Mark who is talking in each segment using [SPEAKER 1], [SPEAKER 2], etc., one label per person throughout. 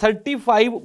[SPEAKER 1] 35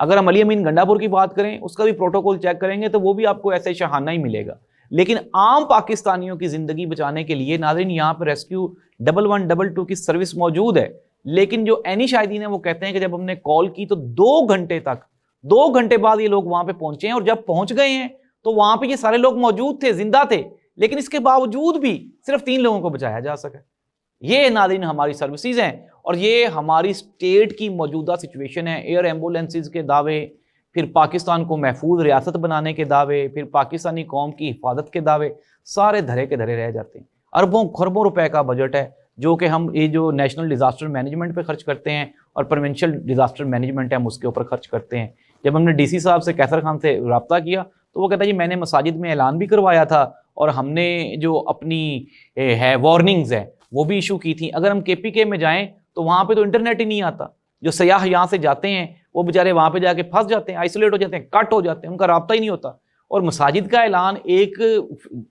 [SPEAKER 1] اگر ہم علی امین گنڈا پور کی بات کریں اس کا بھی پروٹوکول چیک کریں گے تو وہ بھی آپ کو ایسے شاہانہ ہی ملے گا. لیکن عام پاکستانیوں کی زندگی بچانے کے لیے ناظرین یہاں پہ ریسکیو 1112 کی سروس موجود ہے. لیکن جو عینی شاہدین ہیں وہ کہتے ہیں کہ جب ہم نے کال کی تو 2 گھنٹے بعد یہ لوگ وہاں پہ پہنچے ہیں, اور جب پہنچ گئے ہیں تو وہاں پہ یہ سارے لوگ موجود تھے, زندہ تھے, لیکن اس کے باوجود بھی صرف 3 لوگوں کو بچایا جا سکا. یہ ناظرین ہماری سروسز ہیں, اور یہ ہماری اسٹیٹ کی موجودہ سچویشن ہے. ایئر ایمبولینسز کے دعوے, پھر پاکستان کو محفوظ ریاست بنانے کے دعوے, پھر پاکستانی قوم کی حفاظت کے دعوے, سارے دھرے کے دھرے رہ جاتے ہیں. اربوں خربوں روپے کا بجٹ ہے جو کہ ہم یہ جو نیشنل ڈیزاسٹر مینجمنٹ پہ خرچ کرتے ہیں اور پروونشل ڈیزاسٹر مینجمنٹ ہے ہم اس کے اوپر خرچ کرتے ہیں. جب ہم نے ڈی سی صاحب سے کیسر خان سے رابطہ کیا تو وہ کہتا ہے جی میں نے مساجد میں اعلان بھی کروایا تھا, اور ہم نے جو اپنی ہے وارننگز ہیں وہ بھی ایشو کی تھیں. اگر ہم کے پی کے میں جائیں تو وہاں پہ تو انٹرنیٹ ہی نہیں آتا. جو سیاح یہاں سے جاتے ہیں وہ بیچارے وہاں پہ جا کے پھنس جاتے ہیں, آئسولیٹ ہو جاتے ہیں, کٹ ہو جاتے ہیں, ان کا رابطہ ہی نہیں ہوتا. اور مساجد کا اعلان ایک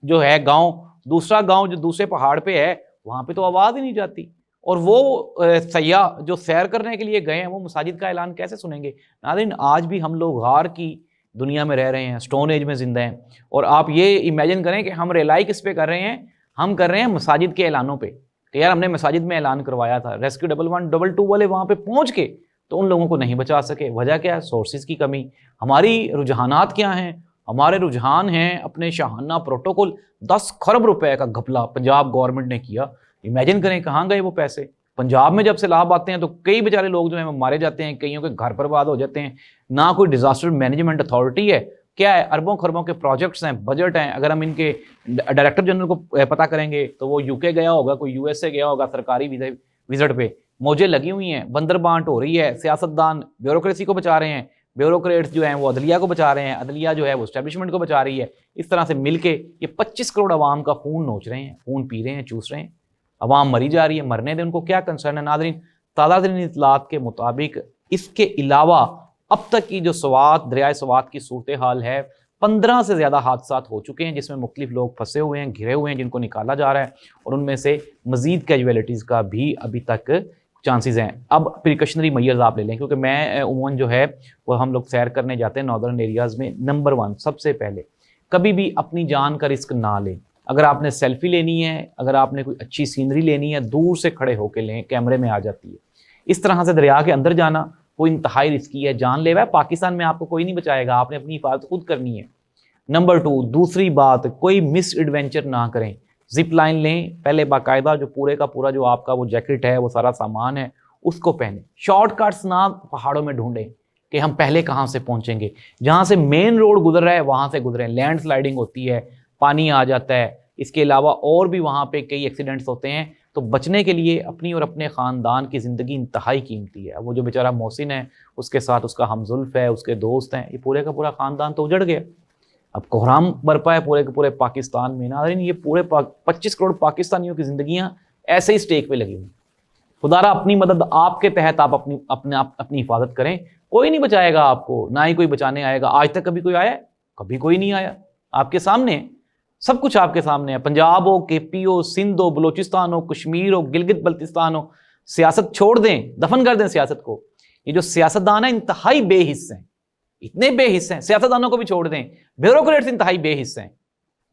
[SPEAKER 1] جو ہے گاؤں, دوسرا گاؤں جو دوسرے پہاڑ پہ ہے وہاں پہ تو آواز ہی نہیں جاتی. اور وہ سیاح جو سیر کرنے کے لیے گئے ہیں وہ مساجد کا اعلان کیسے سنیں گے؟ ناظرین آج بھی ہم لوگ غار کی دنیا میں رہ رہے ہیں, سٹون ایج میں زندہ ہیں. اور آپ یہ امیجن کریں کہ ہم ریلائی کس پہ کر رہے ہیں؟ ہم کر رہے ہیں مساجد کے اعلانوں پہ کہ یار ہم نے مساجد میں اعلان کروایا تھا. ریسکیو 1112 والے وہاں پہ پہنچ کے تو ان لوگوں کو نہیں بچا سکے. وجہ کیا ہے؟ سورسز کی کمی. ہماری رجحانات کیا ہیں؟ ہمارے رجحان ہیں اپنے شاہانہ پروٹوکول. 10 خرب روپے کا گھپلا پنجاب گورنمنٹ نے کیا. امیجن کریں کہاں گئے وہ پیسے. پنجاب میں جب سیلاب آتے ہیں تو کئی بیچارے لوگ جو ہیں وہ مارے جاتے ہیں, کئیوں کے گھر برباد ہو جاتے ہیں. نہ کوئی ڈیزاسٹر مینجمنٹ اتھارٹی ہے. کیا ہے؟ اربوں خربوں کے پروجیکٹس ہیں, بجٹ ہیں. اگر ہم ان کے ڈائریکٹر جنرل کو پتہ کریں گے تو وہ یو کے گیا ہوگا, کوئی یو ایس اے گیا ہوگا سرکاری وزٹ پہ. موجیں لگی ہوئی ہیں, بندر بانٹ ہو رہی ہے, سیاستدان بیوروکریسی کو بچا رہے ہیں, بیوروکریٹس جو ہیں وہ عدلیہ کو بچا رہے ہیں, عدلیہ جو ہے وہ اسٹیبلشمنٹ کو بچا رہی ہے. اس طرح سے مل کے یہ 25 کروڑ عوام کا خون نوچ رہے ہیں, خون پی رہے ہیں, چوس رہے ہیں. عوام مری جا رہی ہے, مرنے دیں, ان کو کیا کنسرن ہے؟ ناظرین تازہ ترین اطلاعات کے مطابق اس کے علاوہ اب تک کی جو سوات دریائے سوات کی صورتحال ہے 15 سے زیادہ حادثات ہو چکے ہیں جس میں مختلف لوگ پھنسے ہوئے ہیں, گھرے ہوئے ہیں, جن کو نکالا جا رہا ہے, اور ان میں سے مزید کیجویلٹیز کا بھی ابھی تک چانسز ہیں. اب پریکاشنری میئرز آپ لے لیں, کیونکہ میں عموماً جو ہے وہ ہم لوگ سیر کرنے جاتے ہیں ناردرن ایریاز میں. نمبر 1 سب سے پہلے کبھی بھی اپنی جان کا رسک نہ لیں. اگر آپ نے سیلفی لینی ہے, اگر آپ نے کوئی اچھی سینری لینی ہے, دور سے کھڑے ہو کے لیں, کیمرے میں آ جاتی ہے. اس طرح سے دریا کے اندر جانا وہ انتہائی رسکی ہے, جان لیوا ہے. پاکستان میں آپ کو کوئی نہیں بچائے گا, آپ نے اپنی حفاظت خود کرنی ہے. نمبر 2 دوسری بات, کوئی مس ایڈونچر نہ کریں. زپ لائن لیں پہلے, باقاعدہ جو پورے کا پورا جو آپ کا وہ جیکٹ ہے, وہ سارا سامان ہے, اس کو پہنیں. شارٹ کٹس نہ پہاڑوں میں ڈھونڈیں کہ ہم پہلے کہاں سے پہنچیں گے. جہاں سے مین روڈ گزر رہا ہے وہاں سے گزریں. لینڈ سلائڈنگ ہوتی ہے, پانی آ جاتا ہے, اس کے علاوہ اور بھی وہاں پہ کئی ایکسیڈنٹس ہوتے ہیں. تو بچنے کے لیے اپنی اور اپنے خاندان کی زندگی انتہائی قیمتی ہے. وہ جو بیچارہ محسن ہے, اس کے ساتھ اس کا ہمزلف ہے, اس کے دوست ہیں, یہ پورے کا پورا خاندان تو اجڑ گیا. اب کوہرام برپا ہے پورے کے پورے پاکستان میں. ناظرین یہ پورے 25 کروڑ پاکستانیوں کی زندگیاں ایسے ہی سٹیک پہ لگی ہوئی. خدا را اپنی مدد آپ کے تحت آپ اپنی حفاظت کریں. کوئی نہیں بچائے گا آپ کو, نہ ہی کوئی بچانے آئے گا. آج تک کبھی کوئی آیا ہے؟ کبھی کوئی نہیں آیا. آپ کے سامنے سب کچھ آپ کے سامنے ہے. پنجاب ہو, کے پی ہو, سندھ ہو, بلوچستان ہو, کشمیر ہو, گلگت بلتستان ہو, سیاست چھوڑ دیں, دفن کر دیں سیاست کو. یہ جو سیاستدان ہیں انتہائی بے حص ہیں, اتنے بے حص ہیں. سیاستدانوں کو بھی چھوڑ دیں, بیوروکریٹس انتہائی بے حص ہیں.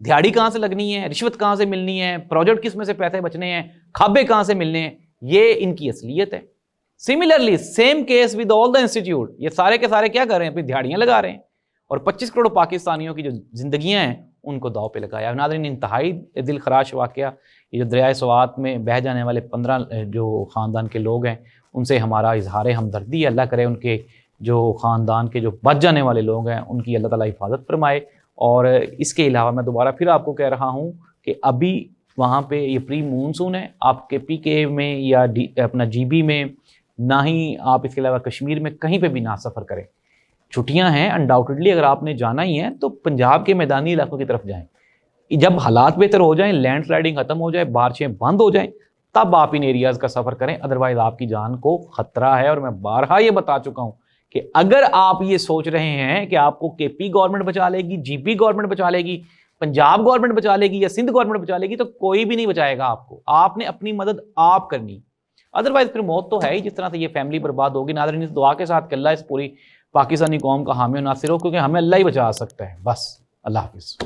[SPEAKER 1] دیہڑی کہاں سے لگنی ہے, رشوت کہاں سے ملنی ہے, پروجیکٹ کس میں سے پیسے بچنے ہیں, کھابے کہاں سے ملنے ہیں, یہ ان کی اصلیت ہے. Similarly same case with all the institute, یہ سارے کے سارے کیا کر رہے ہیں؟ اپنی دیہڑیاں لگا رہے ہیں, اور 25 کروڑ پاکستانیوں کی جو زندگیاں ہیں ان کو داؤ پہ لگایا. ناظرین انتہائی دل خراش واقعہ. یہ جو دریائے سوات میں بہہ جانے والے 15 جو خاندان کے لوگ ہیں ان سے ہمارا اظہار ہمدردی ہے. اللہ کرے ان کے جو خاندان کے جو بچ جانے والے لوگ ہیں ان کی اللہ تعالیٰ حفاظت فرمائے. اور اس کے علاوہ میں دوبارہ پھر آپ کو کہہ رہا ہوں کہ ابھی وہاں پہ یہ پری مونسون ہے. آپ کے پی کے میں یا اپنا جی بی میں, نہ ہی آپ اس کے علاوہ کشمیر میں کہیں پہ بھی نہ سفر کریں. چھٹیاں ہیں انڈاؤٹڈلی, اگر آپ نے جانا ہی ہے تو پنجاب کے میدانی علاقوں کی طرف جائیں. جب حالات بہتر ہو جائیں, لینڈ سلائڈنگ ختم ہو جائے, بارشیں بند ہو جائیں, تب آپ ان ایریاز کا سفر کریں. ادروائز آپ کی جان کو خطرہ ہے. اور میں بارہا یہ بتا چکا ہوں کہ اگر آپ یہ سوچ رہے ہیں کہ آپ کو کے پی گورنمنٹ بچا لے گی, جی پی گورنمنٹ بچا لے گی, پنجاب گورنمنٹ بچا لے گی یا سندھ گورنمنٹ بچا لے گی, تو کوئی بھی نہیں بچائے گا آپ کو. آپ نے اپنی مدد آپ کرنی. ادروائز پھر موت تو ہے ہی, جس طرح سے یہ فیملی برباد ہوگی. ناظرین اس دعا کے ساتھ کہ اللہ اس پوری پاکستانی قوم کا حامی و ناصر ہو، کیونکہ ہمیں اللہ ہی بچا سکتا ہے. بس اللہ حافظ.